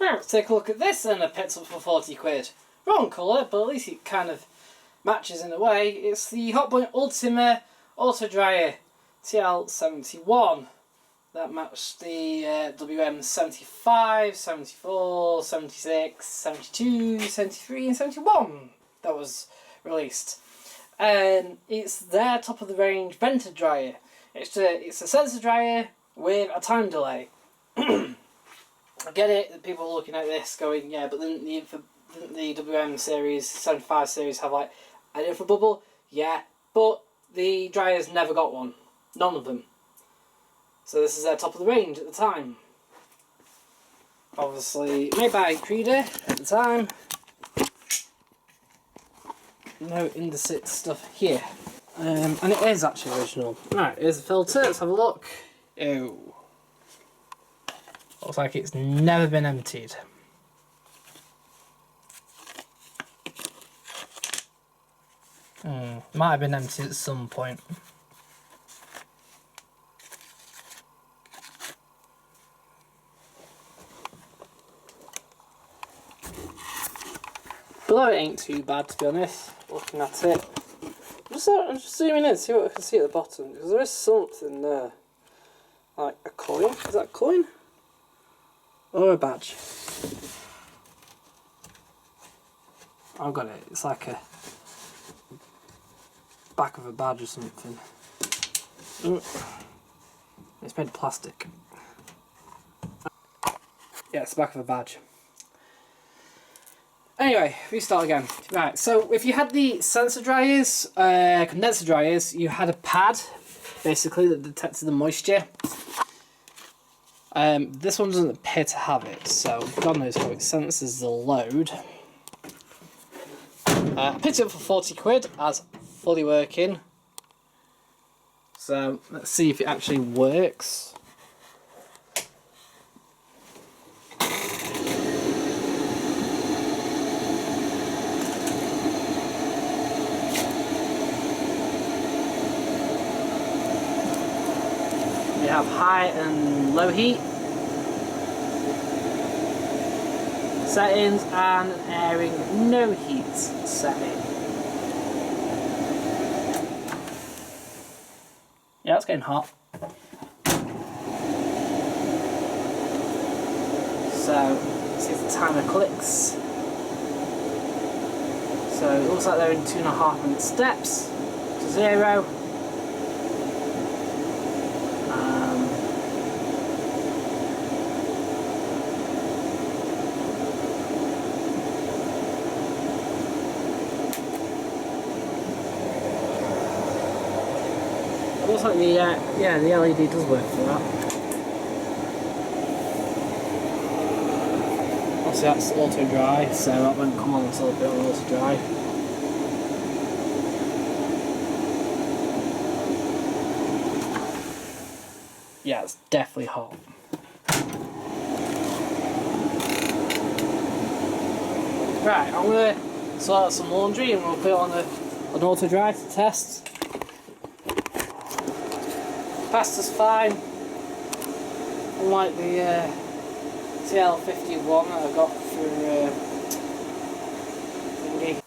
Right, let's take a look at this, and I picked up for 40 quid. Wrong colour, but at least it kind of matches in a way. It's the Hotpoint Ultima Auto Dryer TL71. That matched the WM75, 74, 76, 72, 73 and 71 that was released. And it's their top of the range vented dryer. It's a sensor dryer with a time delay. I get it, people are looking at this going, yeah, but then the WM series, 75 series have like an infra bubble. Yeah, but the dryers never got one. None of them. So this is their top of the range at the time. Obviously made by Creeder at the time. No indesit stuff here. And it is actually original. Right, here's the filter, let's have a look. Ew. Looks like it's never been emptied. Might have been emptied at some point. Below it ain't too bad, to be honest, looking at it. I'm just zooming in, see what I can see at the bottom, because there is something there. Like a coin? Is that a coin? Or a badge? I've got it, it's like a back of a badge or something. It's made of plastic. Yeah, it's the back of a badge. Anyway, restart again. Right, so if you had the sensor dryers, condenser dryers, you had a pad, basically, that detected the moisture. This one doesn't appear to have it, so God knows how it senses the load. I picked it up for 40 quid as fully working. So let's see if it actually works. We have high and low heat settings and an airing no heat setting. Yeah, it's getting hot. So, see if the timer clicks. So it looks like they're in 2.5 minute steps to 0. It looks like the LED does work for that. Obviously that's auto dry, so that won't come on until a bit on auto dry. Yeah, it's definitely hot. Right, I'm going to sort out some laundry and we'll put it on an auto dry to test. Pasta's fine, unlike the TL51 that I got through thingy.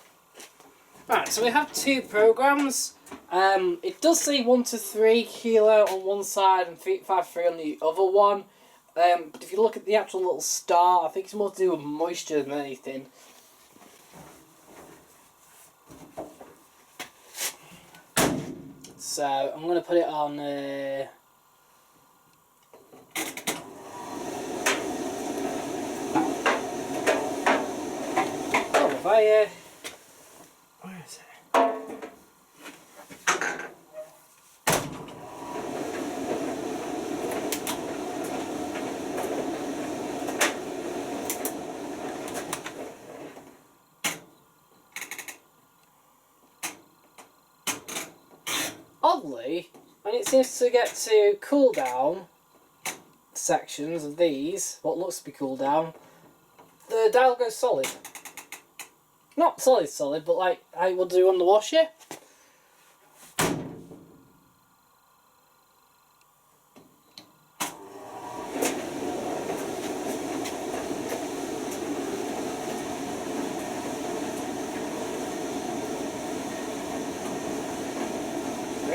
Right, so we have two programs. It does say 1 to 3 kilo on one side and 5.3 on the other one. But if you look at the actual little star, I think it's more to do with moisture than anything. So I'm going to put it on oh, if I where is it? Oddly, when it seems to get to cool down sections of these, what looks to be cool down, the dial goes solid. Not solid, but like I will do on the washer.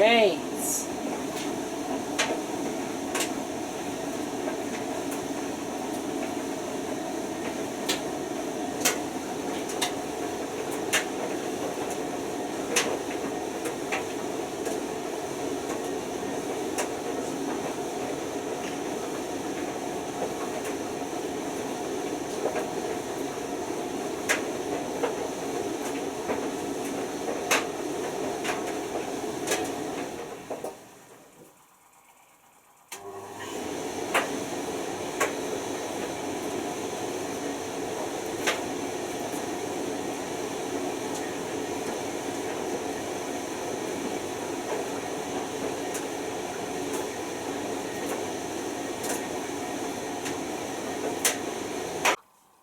Great.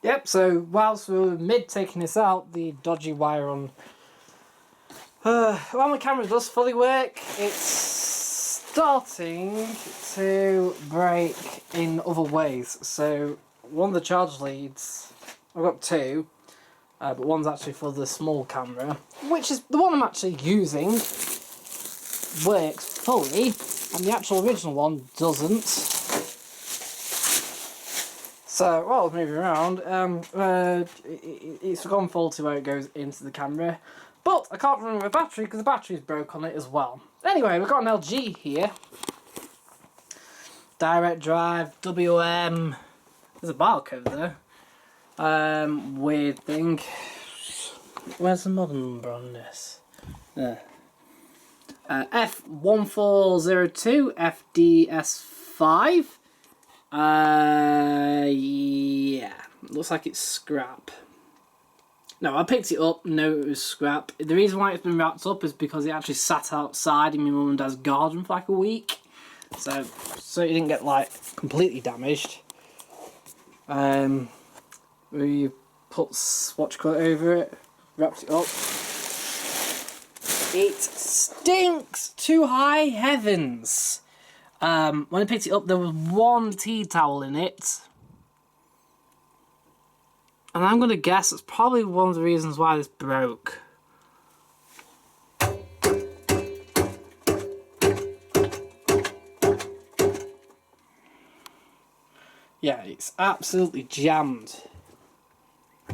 Yep, so whilst we were mid taking this out, the dodgy wire on when the camera does fully work, it's starting to break in other ways. So one of the charge leads, I've got two, but one's actually for the small camera, which is the one I'm actually using, works fully, and the actual original one doesn't. So while I was moving around, it's gone faulty where it goes into the camera. But I can't remember the battery because the battery's broke on it as well. Anyway, we've got an LG here. Direct drive, WM. There's a barcode there. Weird thing. Where's the model number on this? There. F1402 FDS5. Yeah, looks like it's scrap. No, I picked it up, no it was scrap. The reason why it's been wrapped up is because it actually sat outside in my mum and dad's garden for like a week. So it didn't get like completely damaged. We put swatch coat over it, wrapped it up. It stinks to high heavens. When I picked it up, there was one tea towel in it. And I'm going to guess it's probably one of the reasons why this broke. Yeah, it's absolutely jammed.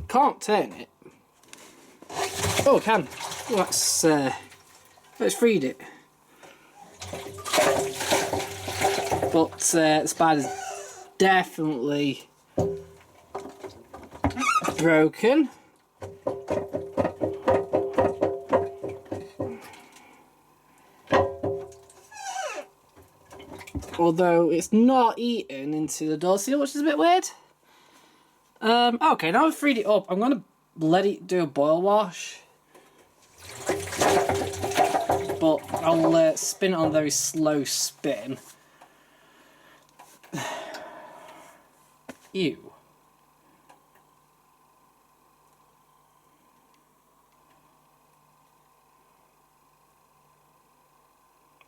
Can't turn it. Oh, I can. Oh, let's freed it. But the spider's definitely broken. Although it's not eaten into the door seal, which is a bit weird. Okay, now I've freed it up, I'm going to let it do a boil wash. But I'll spin it on a very slow spin. Ew.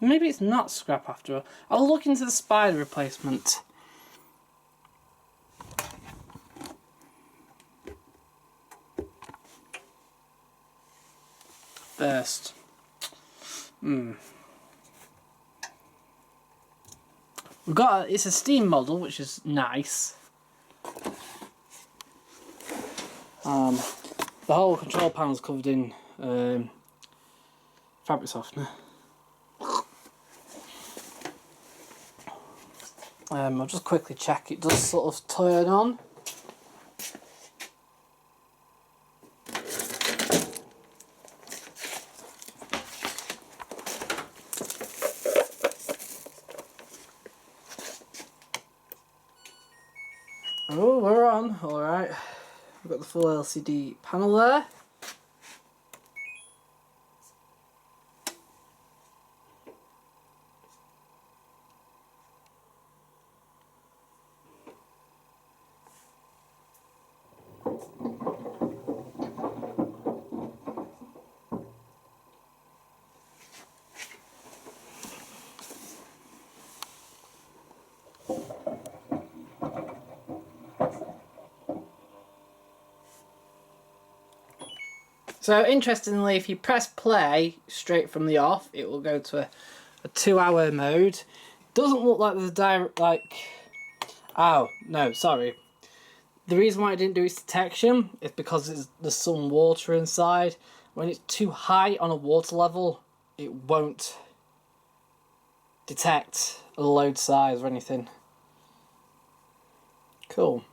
Maybe it's not scrap after all. I'll look into the spider replacement. First. We've got it's a steam model, which is nice. The whole control panel's covered in fabric softener. I'll just quickly check it does sort of turn on. Oh, we're on. Alright. We've got the full LCD panel there. So interestingly, if you press play straight from the off, it will go to a 2-hour mode. Doesn't look like there's a direct, like... Oh, no, sorry. The reason why it didn't do its detection is because there's some water inside. When it's too high on a water level, it won't detect a load size or anything. Cool.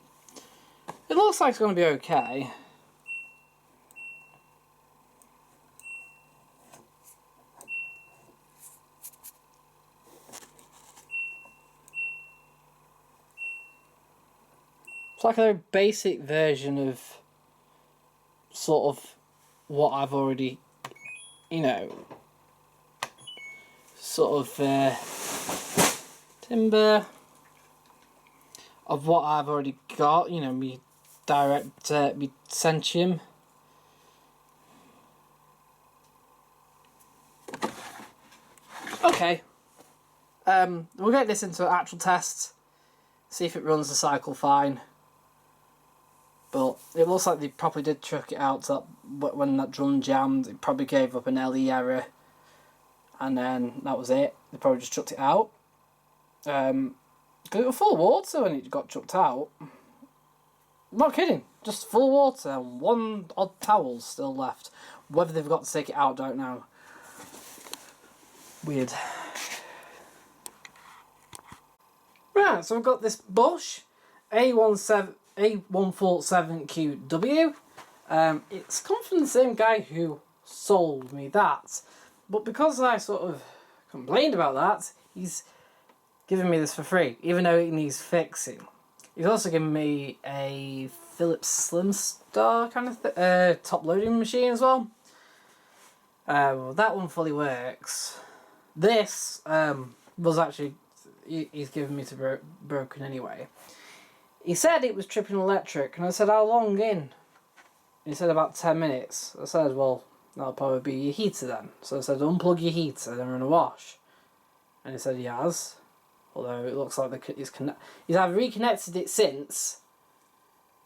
It looks like it's going to be okay. It's like a very basic version of sort of what I've already, you know, sort of timber of what I've already got, you know, me direct, me Sentium. Okay, we'll get this into an actual test, see if it runs the cycle fine. But it looks like they probably did chuck it out to that, when that drum jammed, it probably gave up an LE error. And then that was it. They probably just chucked it out. Because it was full of water when it got chucked out. I'm not kidding. Just full of water and one odd towel still left. Whether they've got to take it out, don't know. Weird. Right, so we've got this Bosch A147QW. It's come from the same guy who sold me that. But because I sort of complained about that, he's given me this for free, even though it needs fixing. He's also given me a Philips Slim Star kind of top loading machine as well. Well, that one fully works. This was actually, he's given me to broken anyway. He said it was tripping electric, and I said, how long in? He said about 10 minutes. I said, well, that'll probably be your heater then. So I said, unplug your heater, then run a wash. And he said he has. Although it looks like he's either reconnected it since.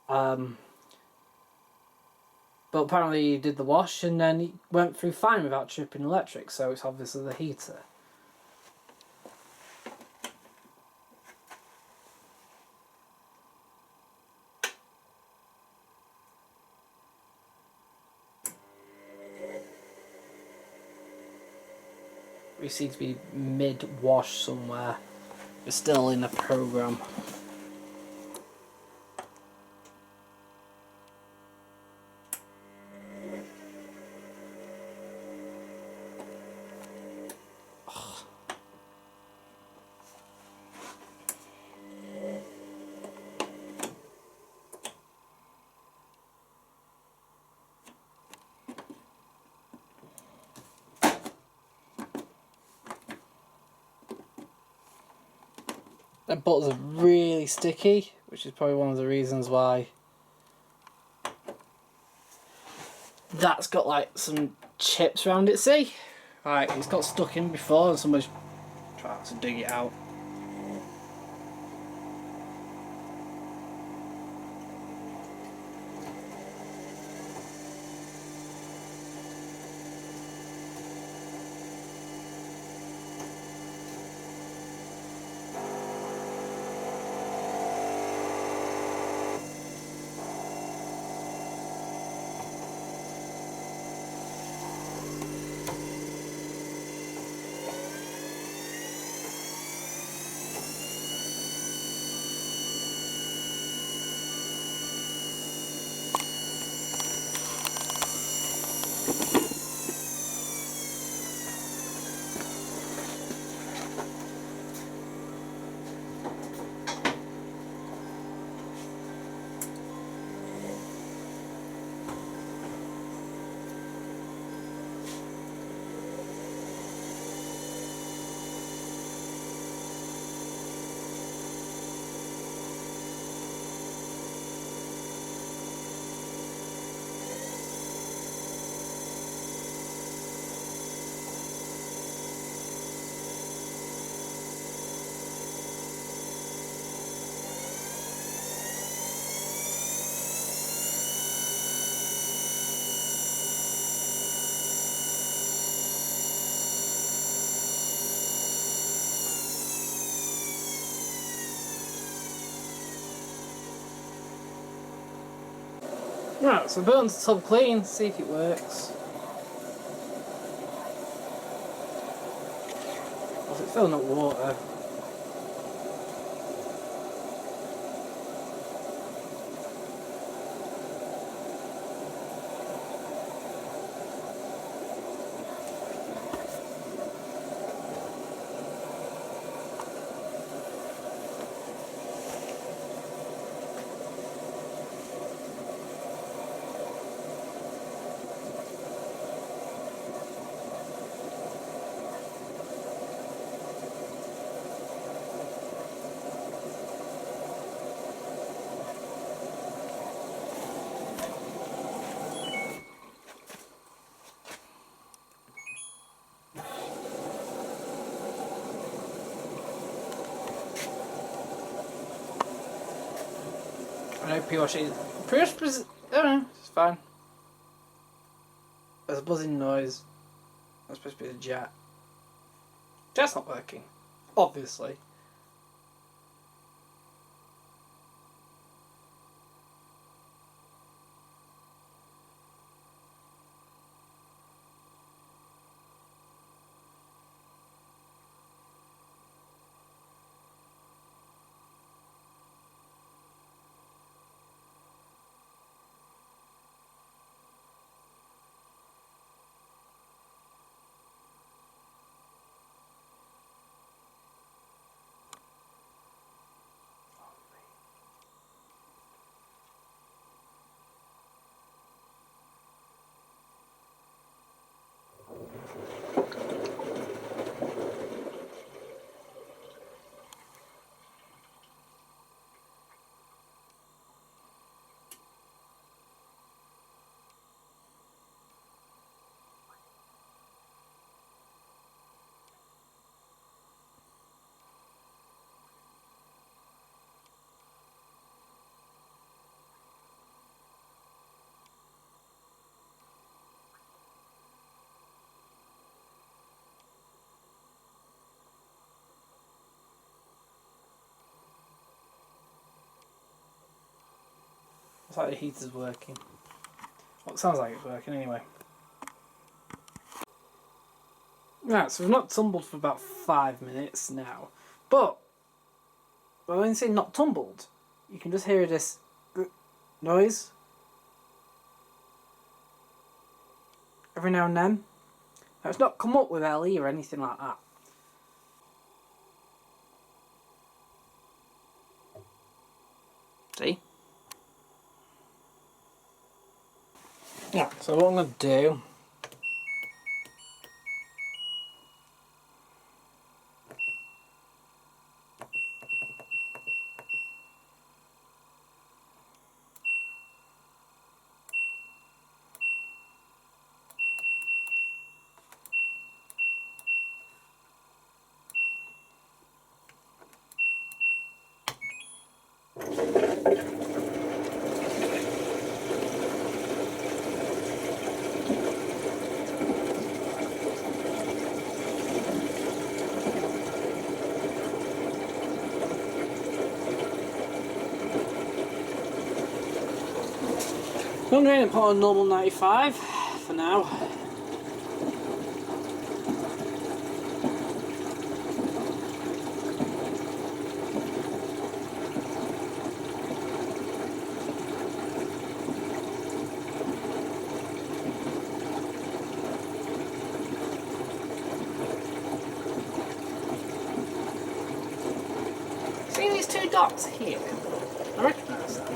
But apparently he did the wash and then he went through fine without tripping electric. So it's obviously the heater. We seem to be mid-wash somewhere. We're still in a program. That buttons are really sticky, which is probably one of the reasons why that's got like some chips around it, see? Right, it's got stuck in before and somebody's trying to dig it out. Right, so put it on to tub clean, see if it works. Was it filling up water? I know pre-wash is... I don't know, it's fine. There's a buzzing noise. That's supposed to be the jet. Jet's not working. Obviously. It's like the heater's working. Well, it sounds like it's working anyway. Right, so we've not tumbled for about 5 minutes now. But, when I say not tumbled, you can just hear this noise every now and then. Now, it's not come up with LE or anything like that. See? Yeah, so what I'm going to do... I'm going to put on normal 95 for now. See these two dots here? I recognise them.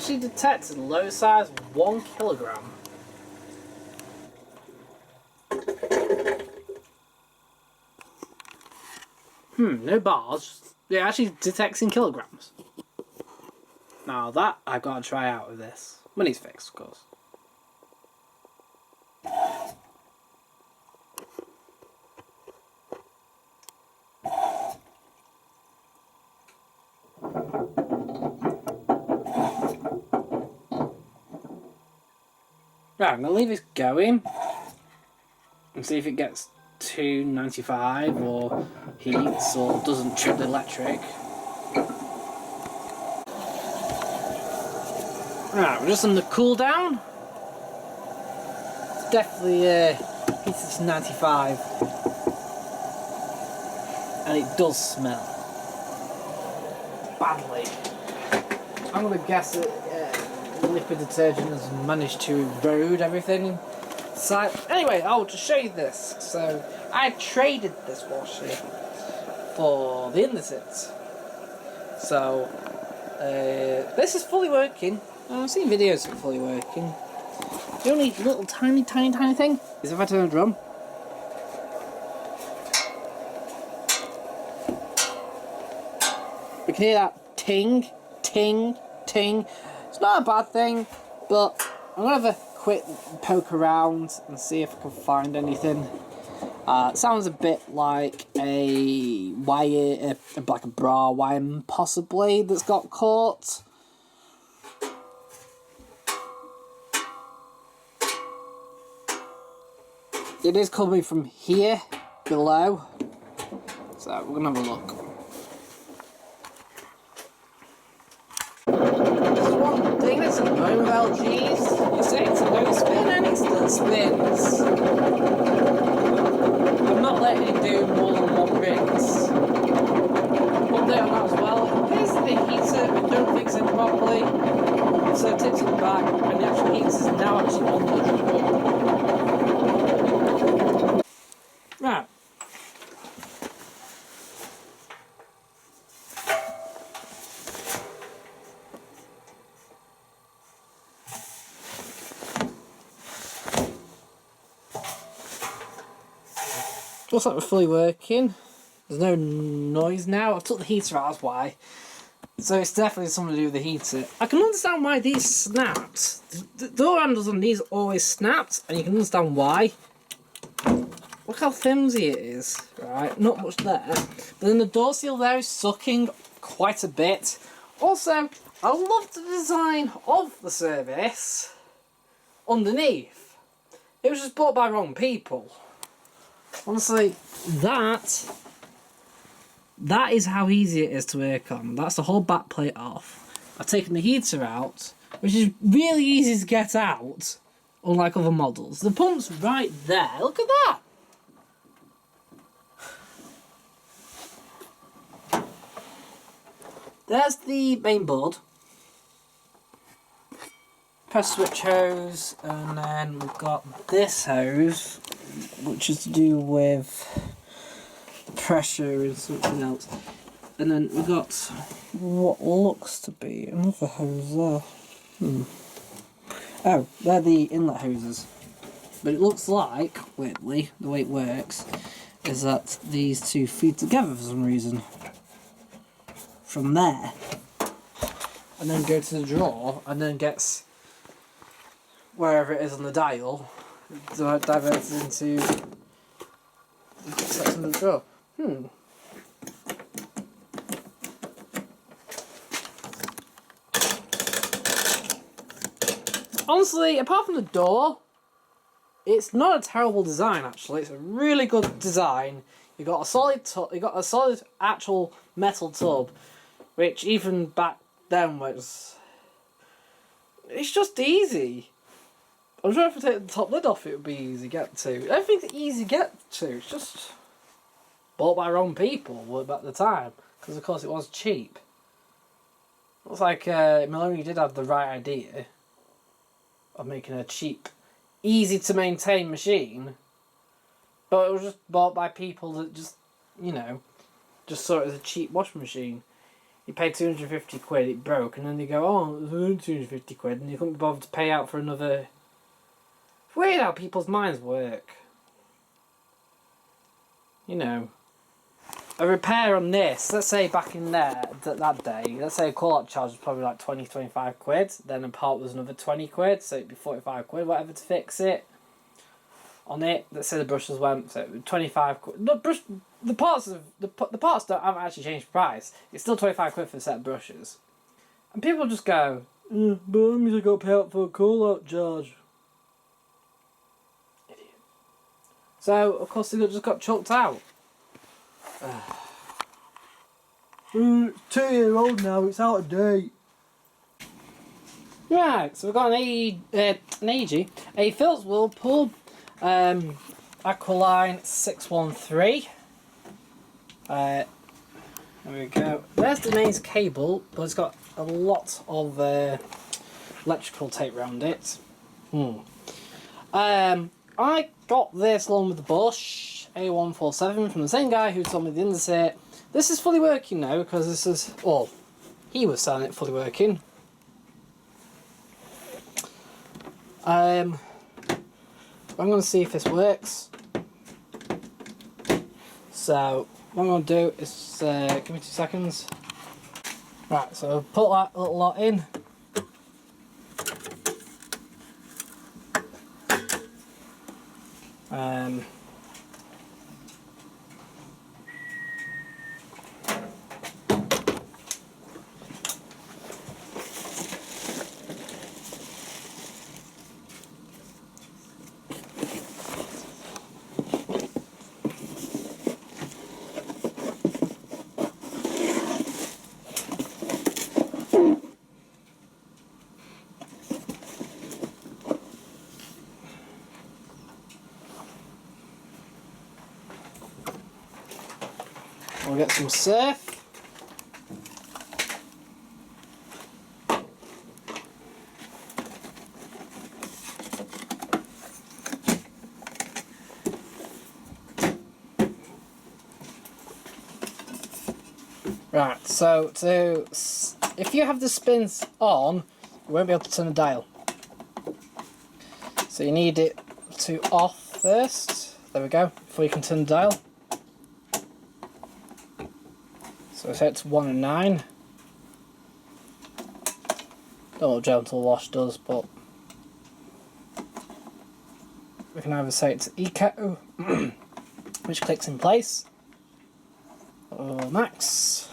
actually detected low size 1 kilogram. No bars. It actually detects in kilograms. Now that I've got to try out with this. Money's fixed, of course. Right, I'm going to leave it going and see if it gets 295 or heats or doesn't trip the electric. Right, we're just on the cool down. It's definitely heated to 95 and it does smell badly. I'm going to guess that liquid detergent has managed to erode everything. So, anyway, I'll just show you this. So, I traded this washer for the Indesit. So, this is fully working. I've seen videos of it fully working. The only little tiny thing is if I turn the drum. We can hear that ting, ting, ting. It's not a bad thing, but I'm going to have a quick poke around and see if I can find anything. It sounds a bit like a wire, like a bra wire possibly, that's got caught. It is coming from here, below. So we're going to have a look. Thing that's annoying with LGs, you say it's a no spin and it still spins. I'm not letting it do more than 1 rinse. Update on that as well. It appears that the heater, I don't fix it properly, so it tips it back and the actual heater is now actually on the drawer. Right. Looks like we're fully working. There's no noise now. I've took the heater out, that's why. So it's definitely something to do with the heater. I can understand why these snapped. The door handles on these always snapped, and you can understand why. Look how flimsy it is, right? Not much there. But then the door seal there is sucking quite a bit. Also, I love the design of the service underneath. It was just bought by wrong people. Honestly, that is how easy it is to work on. That's the whole back plate off. I've taken the heater out, which is really easy to get out, unlike other models. The pump's right there. Look at that. There's the main board. Press switch hose, and then we've got this hose, which is to do with the pressure and something else. And then we've got what looks to be another hose there. Oh, they're the inlet hoses. But it looks like, weirdly, the way it works, is that these two feed together for some reason. From there. And then go to the drawer, and then gets wherever it is on the dial, diverted into the section of the drawer. Honestly, apart from the door, it's not a terrible design. Actually, it's a really good design. You got a solid tub. You got a solid actual metal tub, which even back then was. It's just easy. I'm sure if I take the top lid off, it would be easy to get to. Everything's easy to get to. It's just bought by wrong people at the time, because of course it was cheap. Looks like Maloney did have the right idea of making a cheap, easy to maintain machine, but it was just bought by people that just, you know, just saw it as a cheap washing machine. you pay 250 quid, it broke, and then they go, oh, it's only 250 quid, and you couldn't be bothered to pay out for another. It's weird how people's minds work. You know, a repair on this, let's say back in there, that day, let's say a call-out charge was probably like 20, 25 quid, then a part was another 20 quid, so it'd be 45 quid, whatever, to fix it. On it, let's say the brushes went, so 25 quid. No, the parts haven't actually changed price. It's still 25 quid for a set of brushes. And people just go, but that means I got to pay out for a call-out charge. Idiot. So, of course, they just got chucked out. 2-year-old now, it's out of date. Right, so we've got a Philips Whirlpool Aqualine 613. There we go. There's the mains cable, but it's got a lot of electrical tape around it. I got this along with the Bosch A147 from the same guy who told me the insert. This is fully working now because this is, well, he was selling it fully working. I'm going to see if this works. So what I'm going to do is give me 2 seconds. Right, so I'll put that little lot in. We'll get some surf. Right, so if you have the spins on, you won't be able to turn the dial. So you need it to off first. There we go, before you can turn the dial. So I set it to 1 and 9. Don't know what gentle wash does, but we can either set it to Eco, which clicks in place, or Max.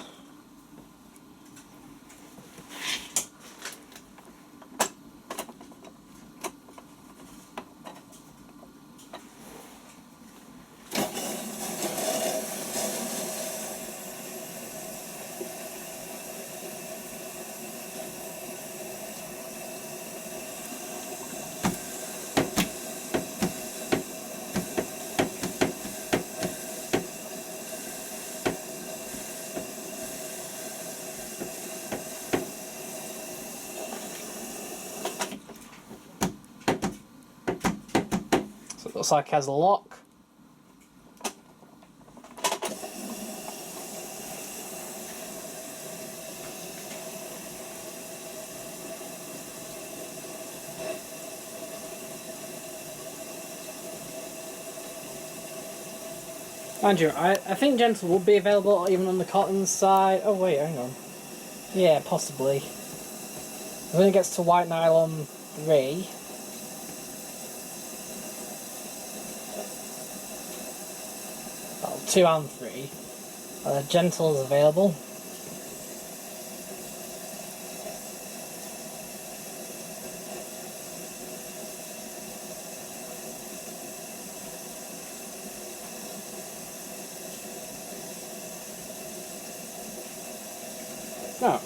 So it looks like it has a lock. Mind you, I think gentle would be available even on the cotton side. Oh wait, hang on. Yeah, possibly. When it gets to white nylon 3. Well, 2 and 3. Gentle is available. No.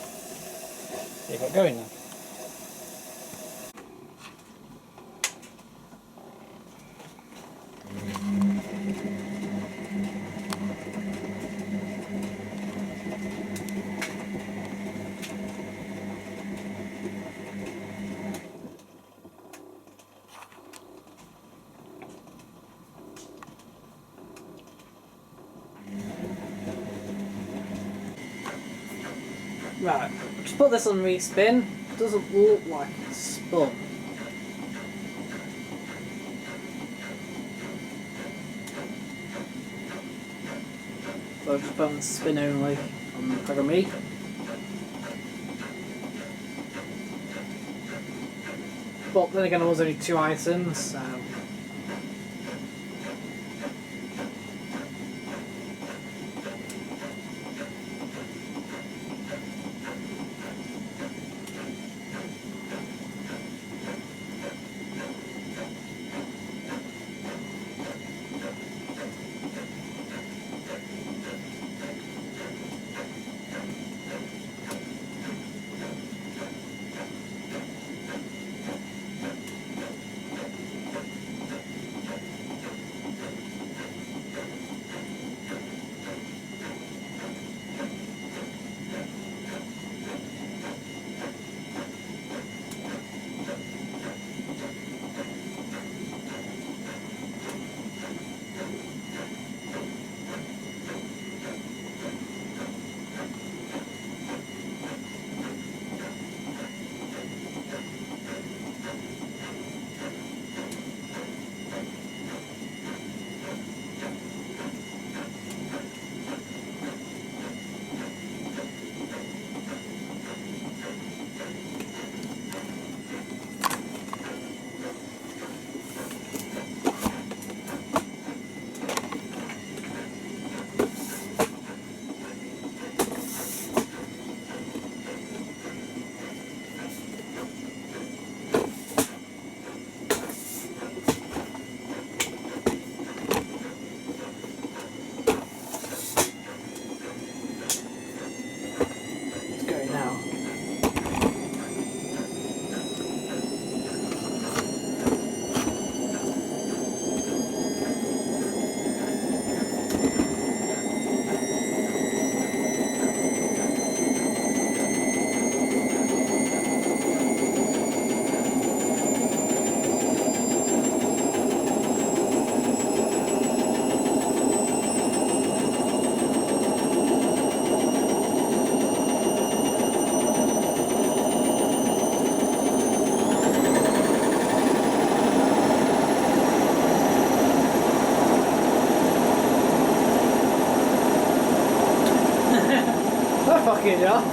You've got going then. Right, just put this on respin. Doesn't look like it's spun. So I'll just put on spin only on program E. But then again, there was only 2 items, so... Fucking hell.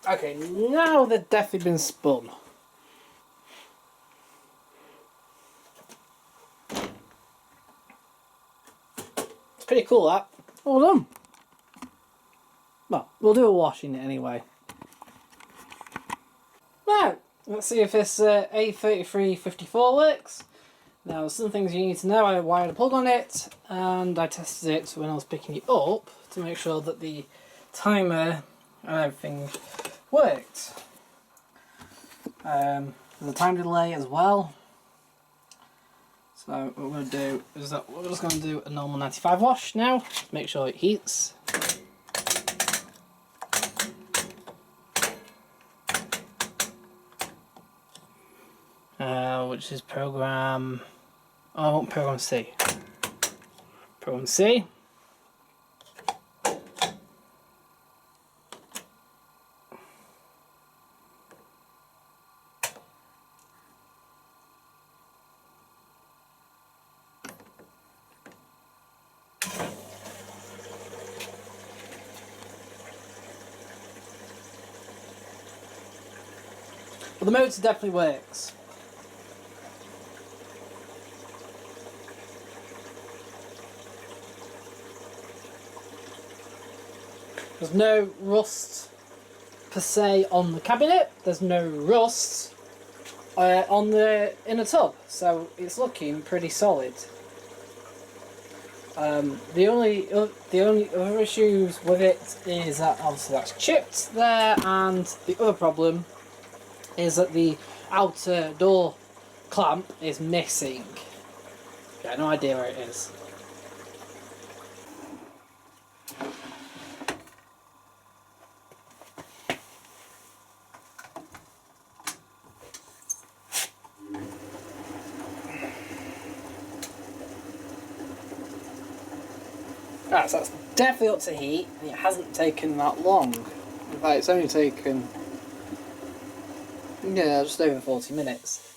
Okay, now they've definitely been spun. It's pretty cool, that. Well done. Well, we'll do a wash in it anyway. Now, let's see if this A3354 works. Now, some things you need to know. I wired a plug on it, and I tested it when I was picking it up to make sure that the timer and everything worked. There's a time delay as well. So what we're going to do is that we're just going to do a normal 95 wash now to make sure it heats. Which is program... Oh, I want program C. Program C. Well, the motor definitely works. There's no rust per se on the cabinet. There's no rust on the inner tub, so it's looking pretty solid. The only other issues with it is that obviously that's chipped there, and the other problem is that the outer door clamp is missing. Yeah, no idea where it is. Right, so that's definitely up to heat, and it hasn't taken that long. In fact, it's only taken, yeah, just over 40 minutes.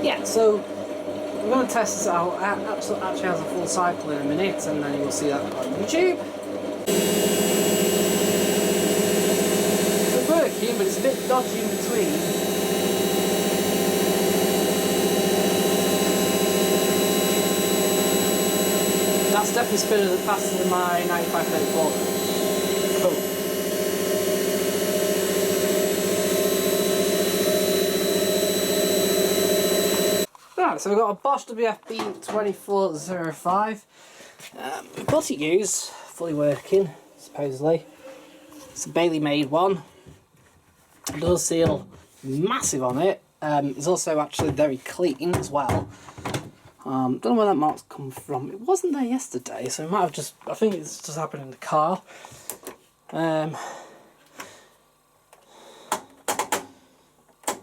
Yeah, so we're going to test this out. It actually has a full cycle in a minute, and then you'll see that on YouTube. It's working, but it's a bit dodgy in between. That's definitely spinning faster than my 9534. Cool. Right, so we've got a Bosch WFB 2405. We've got it used, fully working, supposedly. It's a Bailey made one. It does seal massive on it. It's also actually very clean as well. Don't know where that mark's come from. It wasn't there yesterday, so it might have just, I think it's just happened in the car.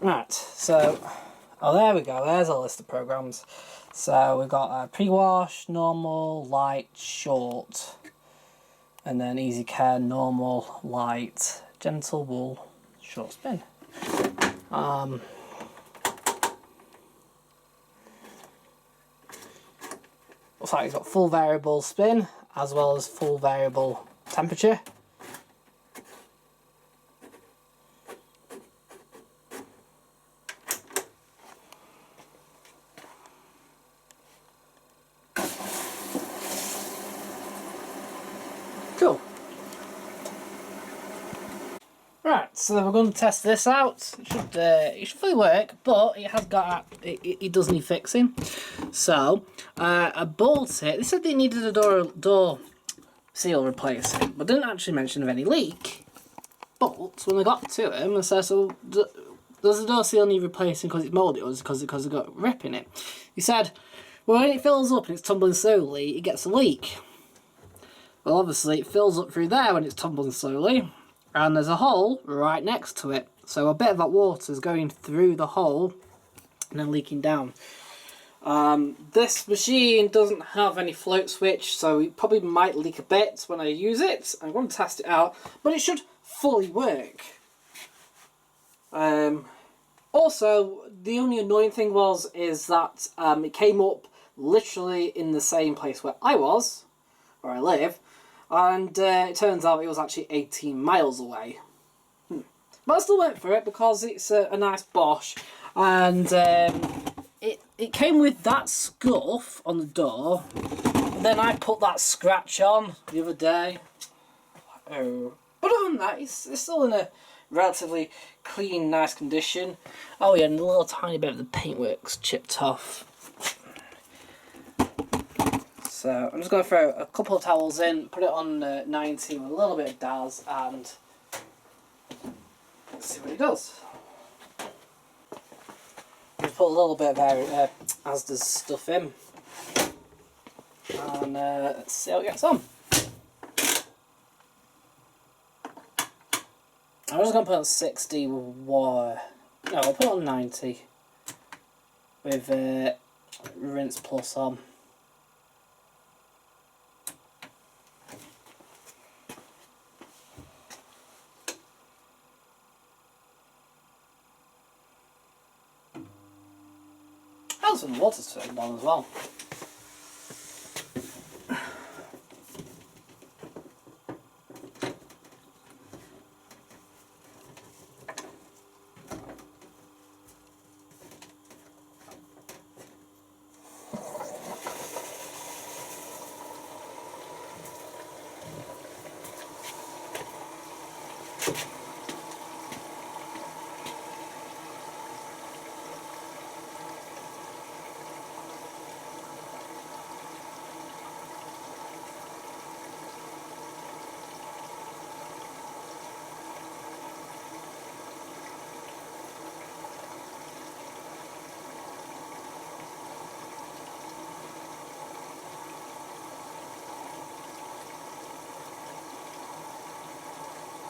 Right, so, oh, there we go, there's a list of programs. So we've got pre-wash, normal, light, short, and then easy care, normal, light, gentle wool, short spin. Looks like it's got full variable spin as well as full variable temperature. Cool. Right, so we're going to test this out. It should fully work, but it has got it does need fixing. So I bought it. They said they needed a door seal replacing, but didn't actually mention of any leak. But when I got to him, I said, "So does the door seal need replacing because it's mouldy, or is it because it got a rip in it?" He said, "Well, when it fills up and it's tumbling slowly, it gets a leak." Well, obviously it fills up through there when it's tumbling slowly, and there's a hole right next to it. So a bit of that water is going through the hole and then leaking down. This machine doesn't have any float switch, so it probably might leak a bit when I use it. I'm going to test it out, but it should fully work. Also, the only annoying thing is that it came up literally in the same place where I live, and it turns out it was actually 18 miles away. But I still went for it because it's a nice Bosch, and it came with that scuff on the door, and then I put that scratch on the other day. Oh. But other than that, it's still in a relatively clean, nice condition. Oh yeah, and a little tiny bit of the paintwork's chipped off. So I'm just going to throw a couple of towels in, put it on 90 with a little bit of Daz, and let's see what it does. Just put a little bit of Asda's stuff in, and let's see how it gets on. I'm just going to put on 60 no, I'll put on 90 with rinse plus on. How's some water's turned on as well.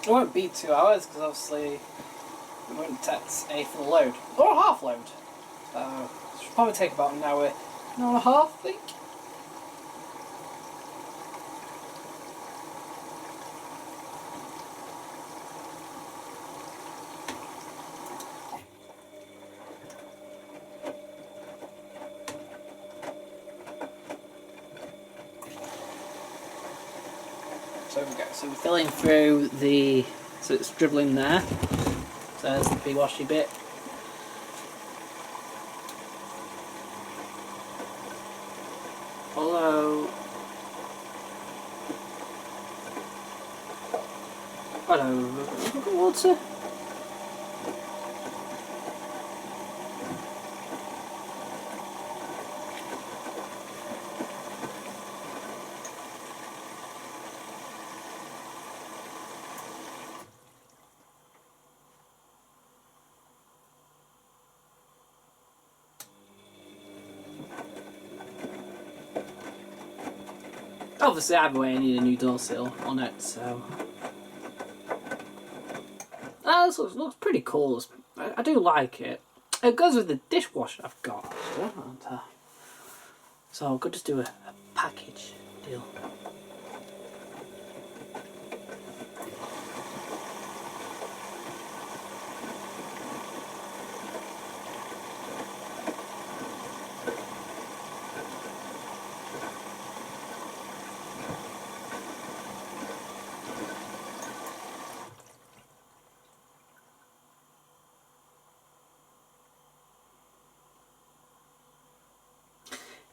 It won't be 2 hours because obviously it won't take a full load or a half load. So it should probably take about an hour and a half, I think. So we go. So we're filling through so it's dribbling there. So there's the big washy bit. Hello. Hello. Water. Obviously, either way, I need a new door sill on it, so. This looks pretty cool. I do like it. It goes with the dishwasher I've got, actually. So I could just do a package deal.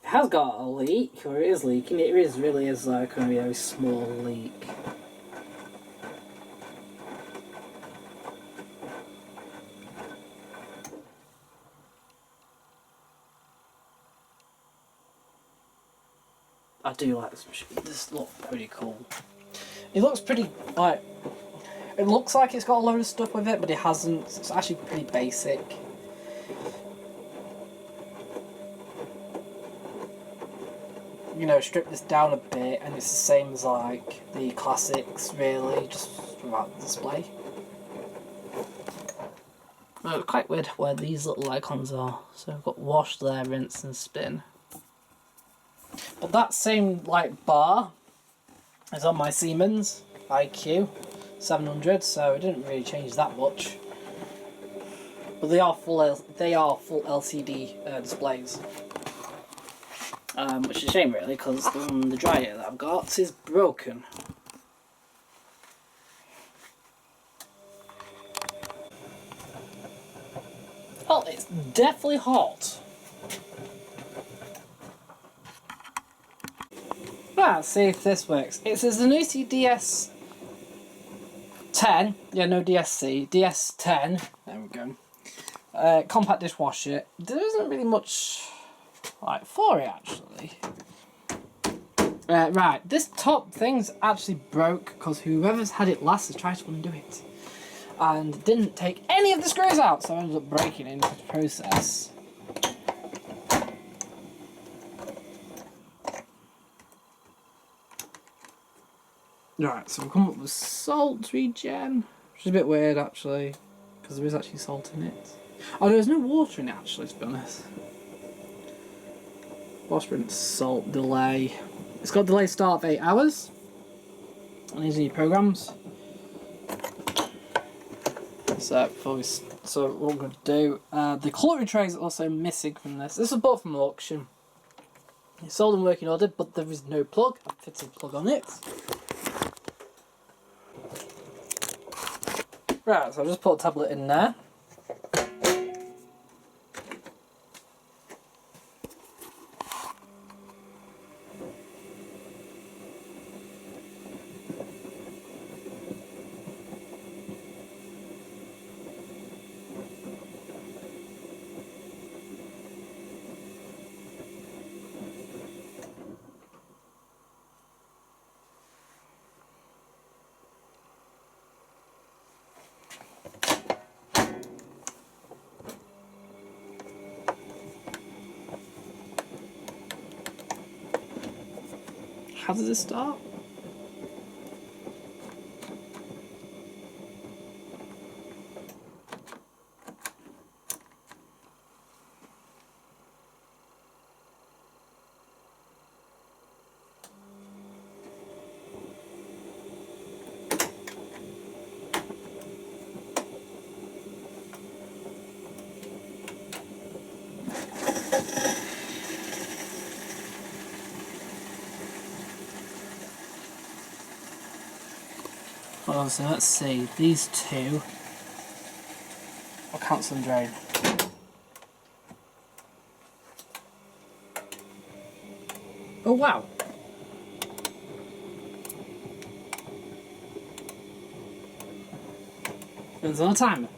It has got a leak, or it is leaking. It really is like going to be a very small leak. I do like this machine. This looks pretty cool. It looks pretty like. It looks like it's got a load of stuff with it, but it hasn't. It's actually pretty basic. You know, strip this down a bit and it's the same as like the classics really, just without the display. Well, it's quite weird where these little icons are. So I've got wash there, rinse and spin. But that same like bar is on my Siemens IQ 700, so it didn't really change that much. But they are full LCD displays, which is a shame really, because the dryer that I've got is broken. Well, it's definitely hot. Let's see if this works. It says the Zanussi DS10. Yeah, no DSC. DS10. There we go. Compact dishwasher. There isn't really much like for it actually. Right, this top thing's actually broke because whoever's had it last has tried to undo it and didn't take any of the screws out, so I ended up breaking it in the process. Right, so we've come up with salt regen, which is a bit weird actually, because there is actually salt in it. Oh, there's no water in it actually, to be honest. Phosphorus, salt, delay. It's got delay start of 8 hours. And these are your programs. So what I'm going to do, the cutlery tray is also missing from this. This was bought from auction. It's sold in working order, but there is no plug. I've fitted a plug on it. Right, so I'll just put a tablet in there. How does it start? Hold on, so let's see. These two. I'll cancel and drain. Oh wow! Runs on a timer.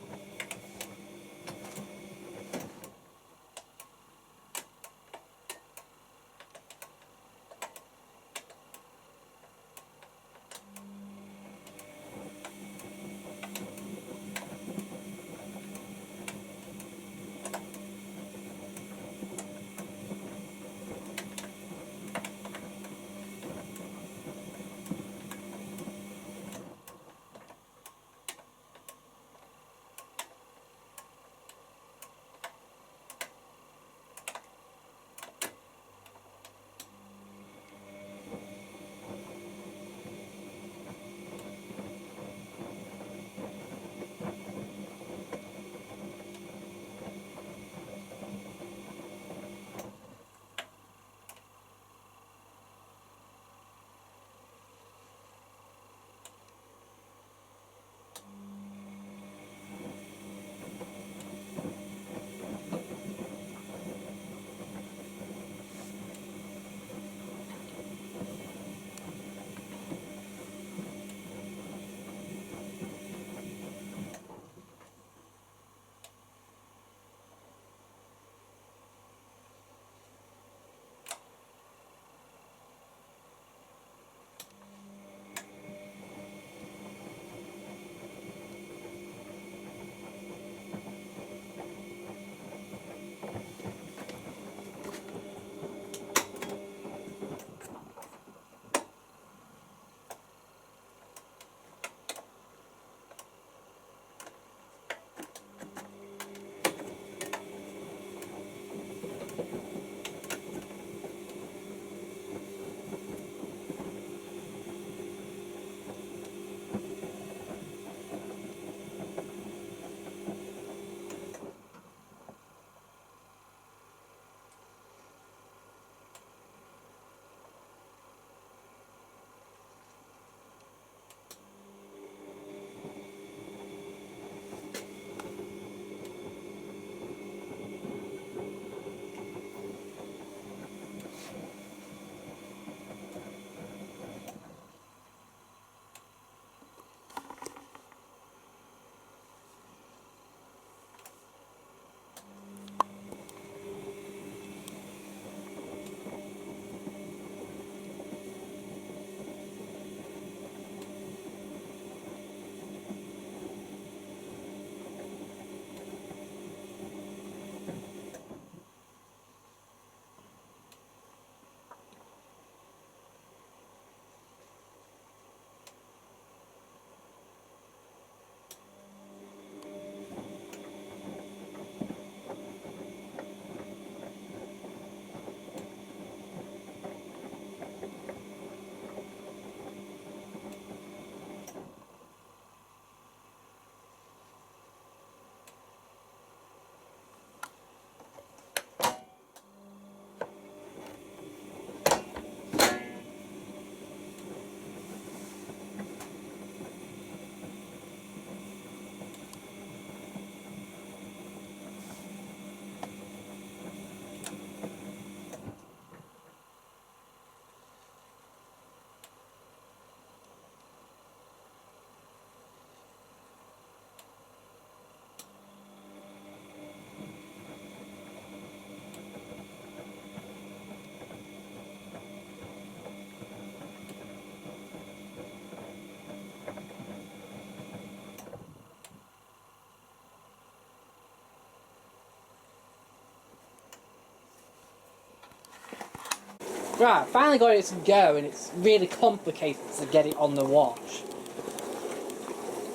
Right, finally got it to go, and it's really complicated to get it on the wash.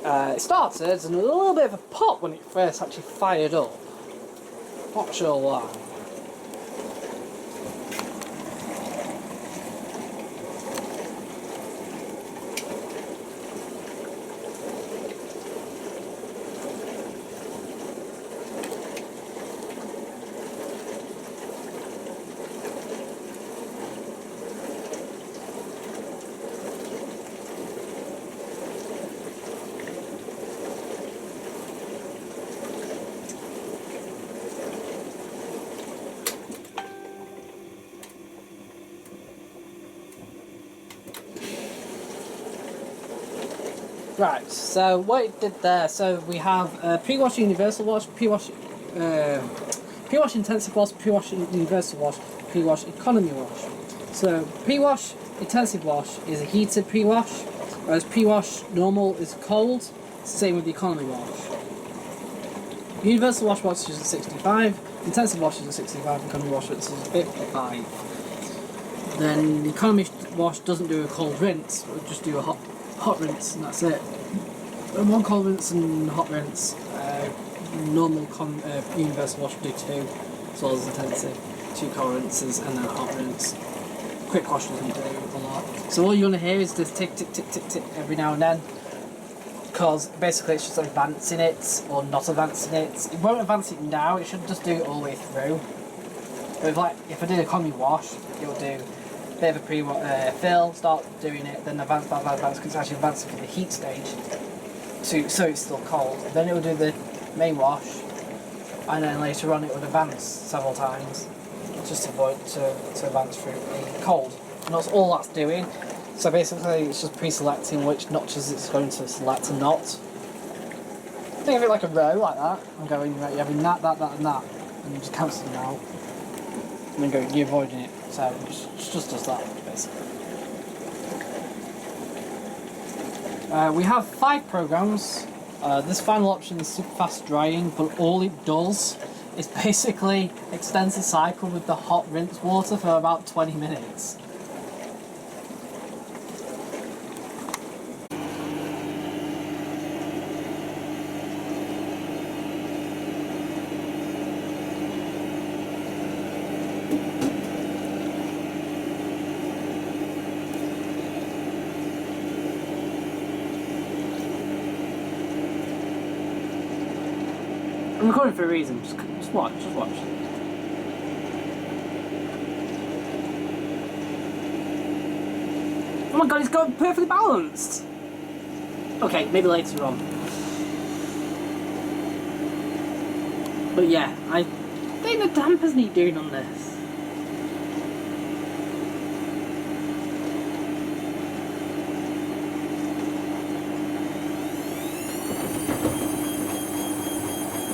It started and a little bit of a pop when it first actually fired up. Not sure why. Right, so what it did there, so we have pre-wash universal wash, pre-wash intensive wash, pre-wash universal wash, pre-wash economy wash. So pre-wash intensive wash is a heated pre-wash, whereas pre-wash normal is cold. Same with the economy wash. Universal wash is at 65, intensive wash is at 65, economy wash is at 55. Then the economy wash doesn't do a cold rinse, it will just do a hot rinse, and that's it. One cold rinse and hot rinse. Normal universal wash will do 2, as well as intensive. 2 cold rinses and then a hot rinse. Quick wash doesn't do a lot. So all you're going to hear is this tick, tick, tick, tick, tick every now and then. Because basically it's just advancing it or not advancing it. It won't advance it now, it should just do it all the way through. But if I do economy wash, it'll do a bit of a fill, start doing it, then advance, because it's actually advancing for the heat stage, so it's still cold. Then it will do the main wash, and then later on it would advance several times, just to avoid to advance through the cold. And that's all that's doing. So basically it's just pre-selecting which notches it's going to select and not. Think of it like a row, like that. I'm going, right, you're having that, and that, and you just cancel them out. And then you're avoiding it. So it just does that, basically. We have 5 programs. This final option is super fast drying, but all it does is basically extends the cycle with the hot rinse water for about 20 minutes. I'm recording for a reason, just watch, Oh my god, it's got perfectly balanced! Okay, maybe later on. But yeah, I think the dampers need doing on this.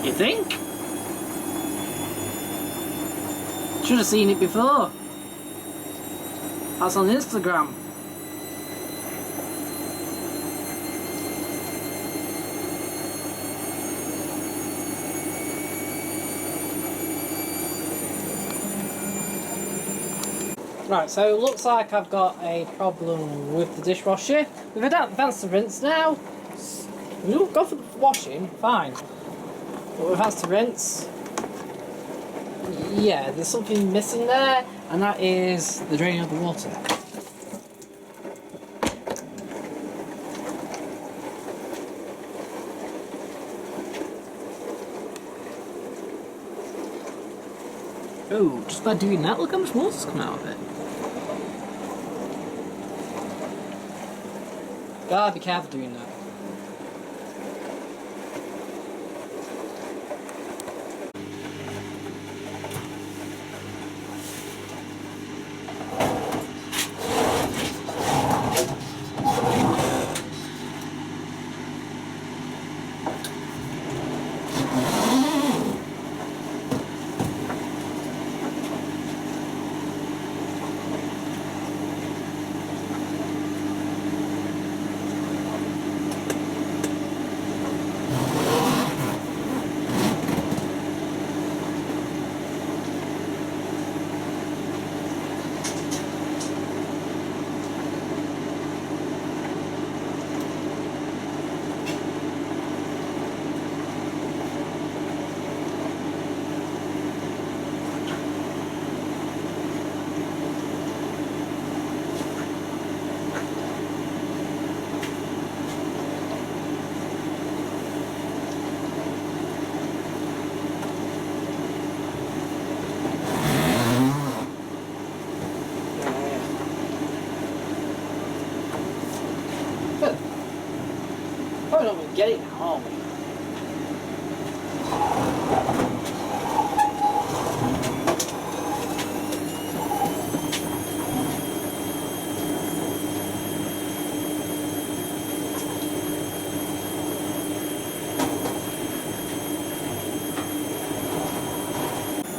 You think? Should have seen it before. That's on Instagram. Right, so it looks like I've got a problem with the dishwasher. We've advanced the rinse now. We'll go for the washing, fine. But we've advanced the rinse. Yeah, there's something missing there, and that is the draining of the water. Oh, just by doing that, look how much water's come out of it. Gotta be careful doing that. probably not going to get it now, are we?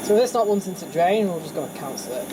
So if it's not wanting to drain, we're just going to cancel it.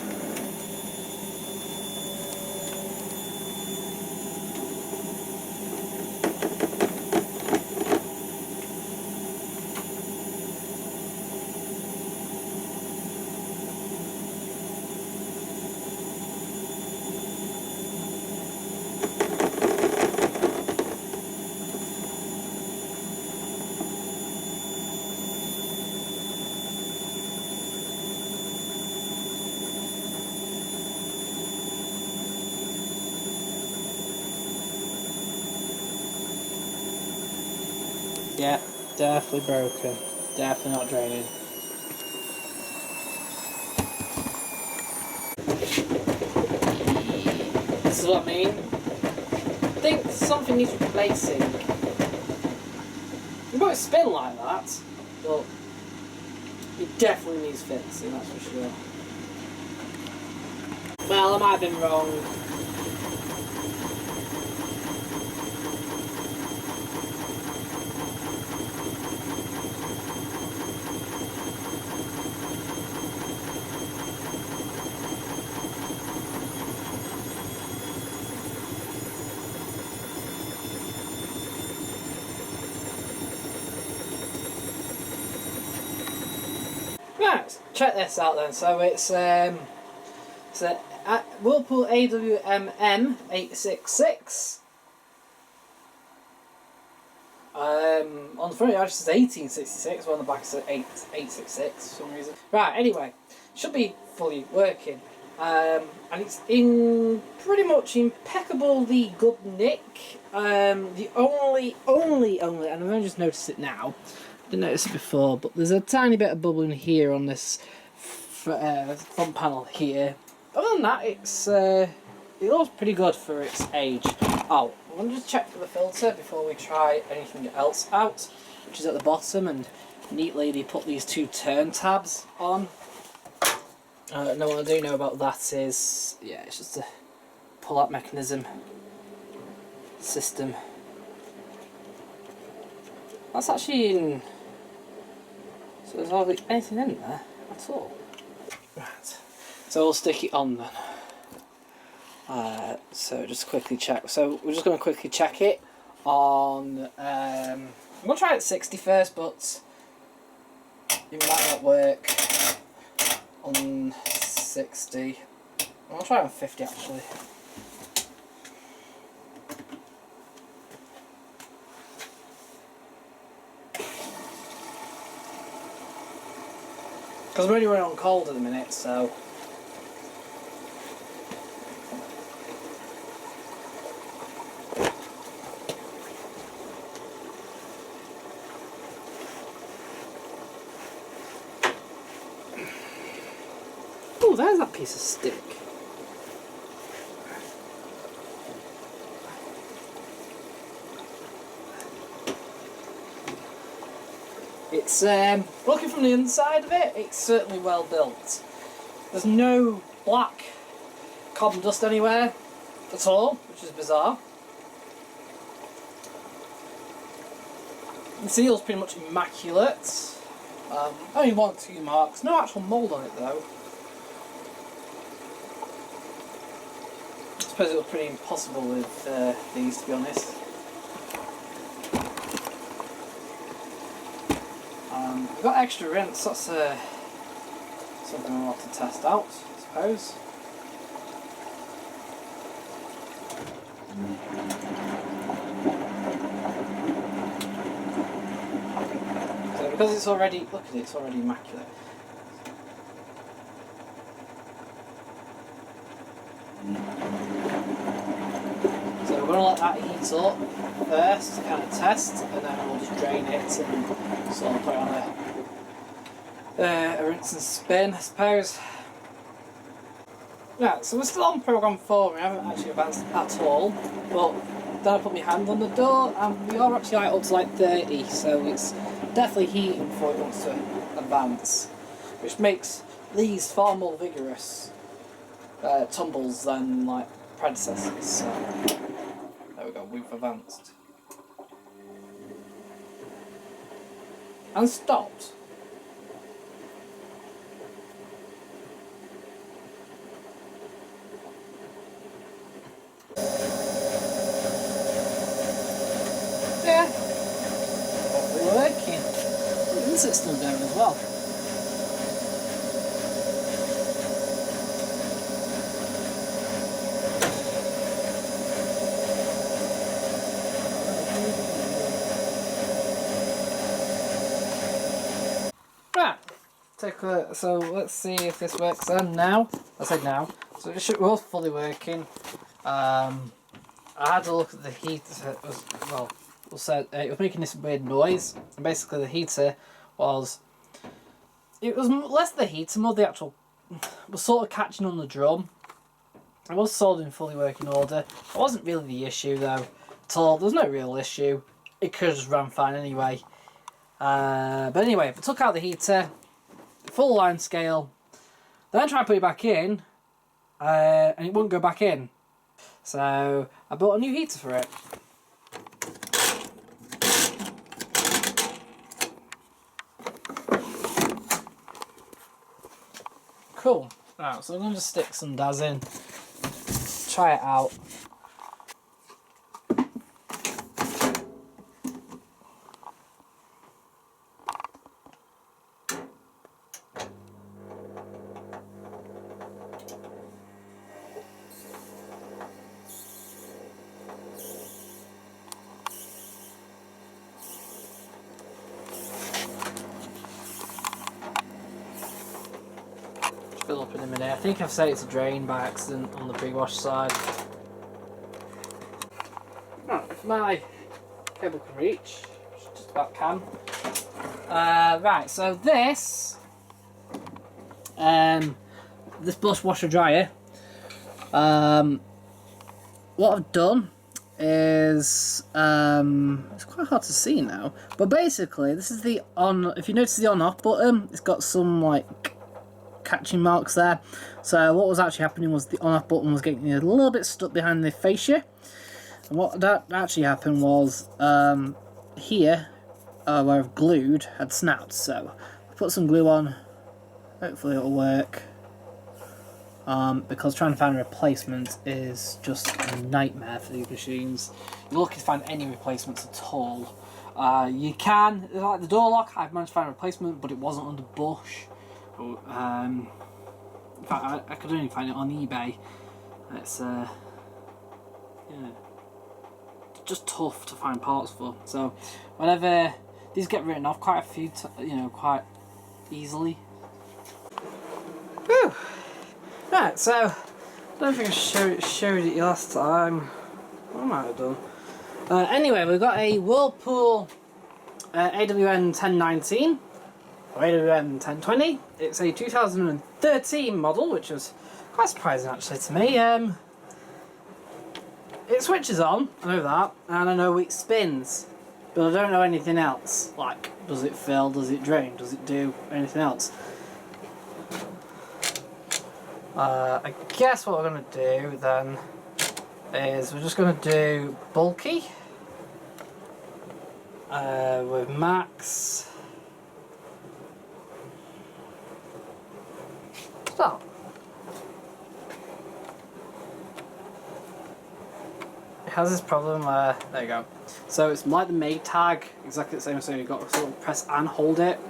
Yeah, definitely broken. Definitely not draining. This is what I mean. I think something needs replacing. It won't spin like that, but it definitely needs fixing, that's for sure. Well, I might have been wrong. Right, check this out then. So it's a Whirlpool AWMM 866. On the front it actually says 1866, but on the back it says 866 for some reason. Right, anyway, should be fully working. And it's in pretty much impeccably good nick. The only, and I've only just noticed it now, didn't notice it before, but there's a tiny bit of bubbling here on this front panel here. Other than that, it looks pretty good for its age. Oh, I'm going to just check for the filter before we try anything else out, which is at the bottom, and neatly they put these two turn tabs on. Now what I do know about that is, yeah, it's just a pull-out mechanism system. That's actually in, so there's hardly anything in there at all. Right, so we'll stick it on then. So just quickly check. So we're just going to quickly check it on. I'm going to try it at 60 first, but it might not work on 60. I'll try it on 50 actually. Because we're only running on cold at the minute, so. Oh, there's that piece of stick. It's looking from the inside of it, it's certainly well built. There's no black carbon dust anywhere at all, which is bizarre. The seal's pretty much immaculate. Only 1 or 2 marks, no actual mould on it though. I suppose it was pretty impossible with these, to be honest. We've got extra rinse, that's something we'll have to test out, I suppose. So because it's already, look at it, it's already immaculate. So we're going to let that heat up first to kind of test, and then we'll just drain it and sort of put it on a rinse and spin, I suppose. Right, so we're still on program 4, we haven't actually advanced at all, but then I put my hand on the door, and we are actually up to like 30, so it's definitely heating before it wants to advance, which makes these far more vigorous tumbles than like predecessors. So there we go, we've advanced and stopped. Yeah, hopefully working. The insit's still going as well. Right, take a, so let's see if this works then now. I said now, so it should, was fully working. I had to look at the heater. It was, well, it was making this weird noise, and basically the heater was, it was less the heater, more the actual, was sort of catching on the drum. It was sold in fully working order. It wasn't really the issue though at all. There was no real issue. It could have just ran fine anyway. But anyway, if I took out the heater, full line scale, then try to put it back in, and it wouldn't go back in. So I bought a new heater for it. Cool. Right, so I'm going to just stick some DAS in, try it out. Fill up in a minute. I think I've said it's a drain by accident on the pre-wash side. Right, if my cable can reach, which just about can. Right, so this Bosch washer dryer. What I've done is it's quite hard to see now, but basically this is the on. If you notice the on/off button, it's got some like catching marks there. So what was actually happening was the on/off button was getting a little bit stuck behind the fascia, and what that actually happened was here where I've glued had snapped. So I put some glue on, hopefully it'll work, because trying to find a replacement is just a nightmare for these machines. You're lucky to find any replacements at all. You can, like the door lock, I've managed to find a replacement, but it wasn't under Bosch. In fact, I could only find it on eBay. It's yeah, just tough to find parts for. So whenever these get written off quite a few, quite easily. Whew. Right, so I don't think I showed it last time. I might have done. Anyway, we've got a Whirlpool AWN 1019. Or AWN 1020. It's a 2013 model, which was quite surprising actually to me. It switches on, I know that, and I know it spins, but I don't know anything else. Like, does it fill, does it drain, does it do anything else? I guess what we're going to do then is we're just going to do bulky with max. Stop. It has this problem where, there you go. So it's like the Made tag, exactly the same, so you've got to sort of press and hold it.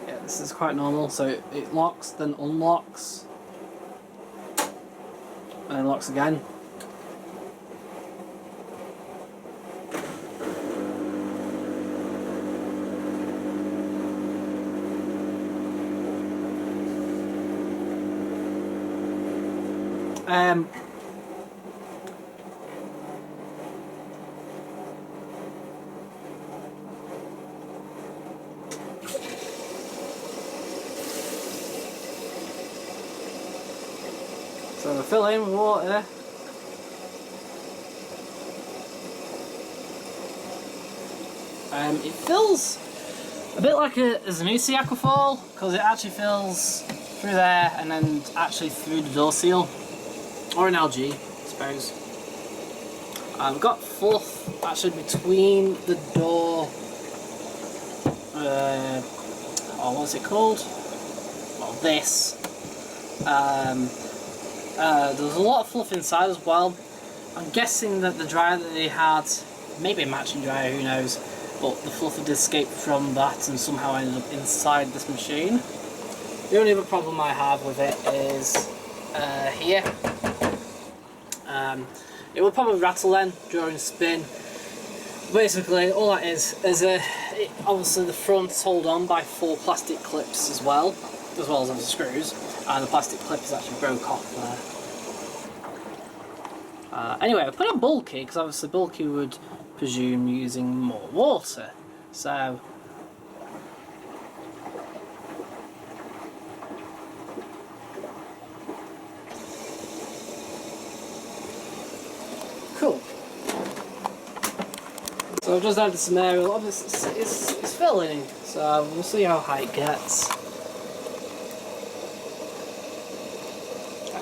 Yeah, this is quite normal, so it locks, then unlocks. And then locks again. fill in with water. It fills a bit like a Zanussi Aquafall, because it actually fills through there and then actually through the door seal, or an LG, I suppose. I've got fluff actually between the door, what's it called? Well, this. There's a lot of fluff inside as well. I'm guessing that the dryer that they had, maybe a matching dryer, who knows, but the fluff had escaped from that and somehow ended up inside this machine. The only other problem I have with it is here. It will probably rattle then during spin. Basically, all that is obviously the front is held on by 4 plastic clips as well as the screws, and the plastic clip is actually broke off there. Anyway, I put a bulky because obviously bulky would presume using more water, so cool. So I've just added some aerial. Obviously it's filling, so we'll see how high it gets.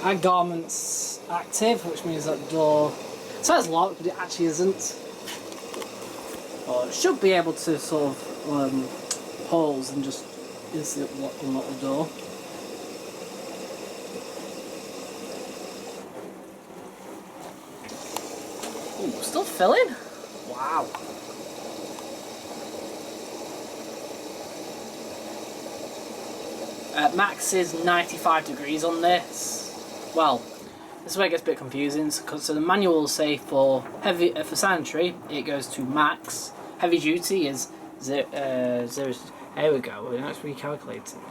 Our garment's active, which means that the door says locked, but it actually isn't. Or it should be able to sort of pause and just instantly unlock the door. Ooh, still filling? Wow. Max is 95 degrees on this. Well, this is where it gets a bit confusing. So the manual will say for heavy, for sanitary, it goes to max. Heavy duty is zero. There we go. Now it's recalculating,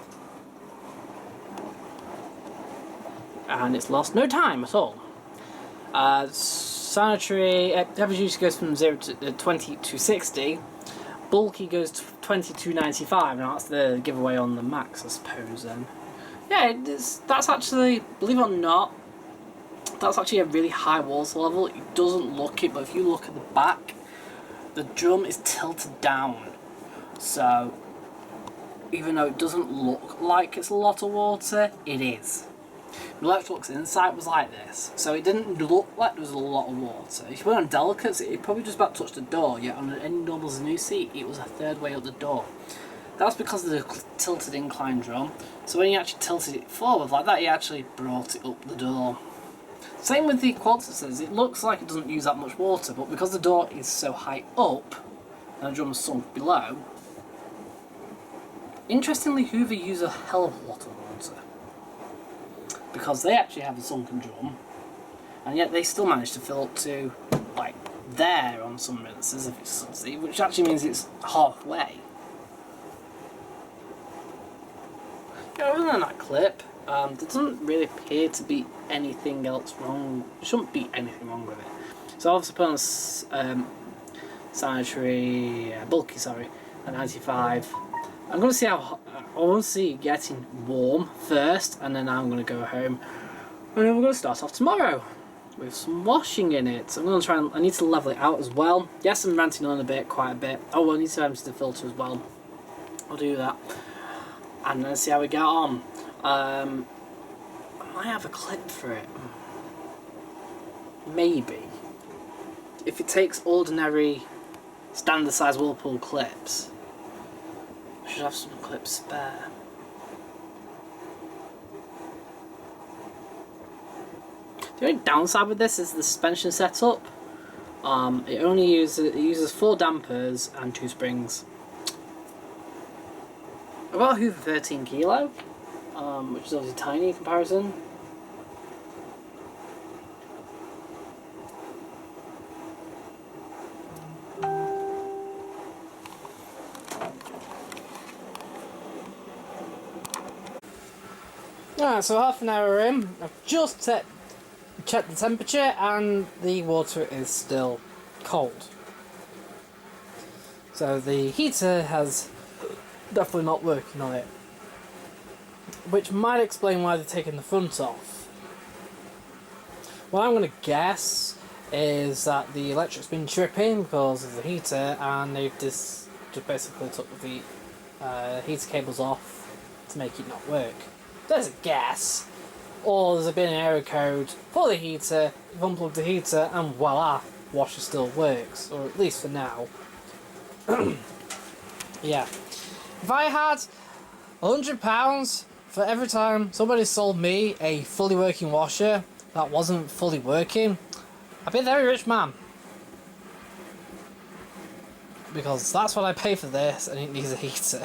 and it's lost no time at all. Sanitary heavy duty goes from 0 to 20 to 60. Bulky goes to 22.95. Now that's the giveaway on the max, I suppose. Then, yeah, that's actually, believe it or not, that's actually a really high water level. It doesn't look it, but if you look at the back, the drum is tilted down. So even though it doesn't look like it's a lot of water, it is. The Electrolux Insight was like this, so it didn't look like there was a lot of water. If you went on Delicates, it probably just about touched the door, yet on any normal Zanussi, it was a third way up the door. That's because of the tilted incline drum, so when you actually tilted it forward like that, you actually brought it up the door. Same with the Qualtis's, it looks like it doesn't use that much water, but because the door is so high up, and the drum is sunk below, interestingly Hoover use a hell of a lot of water. Because they actually have a sunken drum, and yet they still manage to fill up to like there on some rinses if it's subsea, which actually means it's halfway. Yeah, other than that clip, there doesn't really appear to be anything else wrong. There shouldn't be anything wrong with it. So I've obviously put on sanitary, bulky, sorry, a 95. I'm going to see how, I want to see it getting warm first, and then I'm going to go home, and then we're going to start off tomorrow with some washing in it. So I'm going to try and, I need to level it out as well. Yes, I'm ranting on quite a bit. Oh, well, I need to empty the filter as well. I'll do that, and then see how we get on. I might have a clip for it. Maybe. If it takes ordinary, standard size Whirlpool clips, I should have some clips spare. The only downside with this is the suspension setup. It uses 4 dampers and 2 springs. I've got a Hoover 13 kilo, which is obviously tiny in comparison. Alright, so half an hour in, I've just checked the temperature and the water is still cold. So the heater has definitely not working on it, which might explain why they're taking the front off. What I'm going to guess is that the electric's been tripping because of the heater, and they've just basically took the heater cables off to make it not work. There's a guess. Or there's been an error code for the heater, you've unplugged the heater, and voila, washer still works, or at least for now. Yeah. If I had £100 for every time somebody sold me a fully working washer that wasn't fully working, I'd be a very rich man. Because that's what I pay for this, and it needs a heater.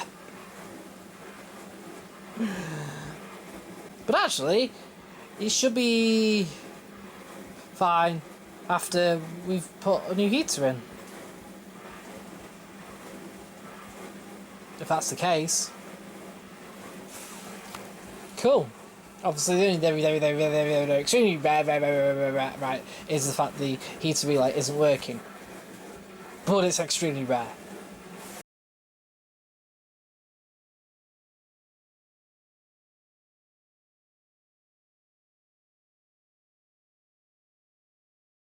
But actually, it should be fine after we've put a new heater in. If that's the case. Cool. Obviously, the only very extremely rare is the fact the heater relay isn't working. But it's extremely rare.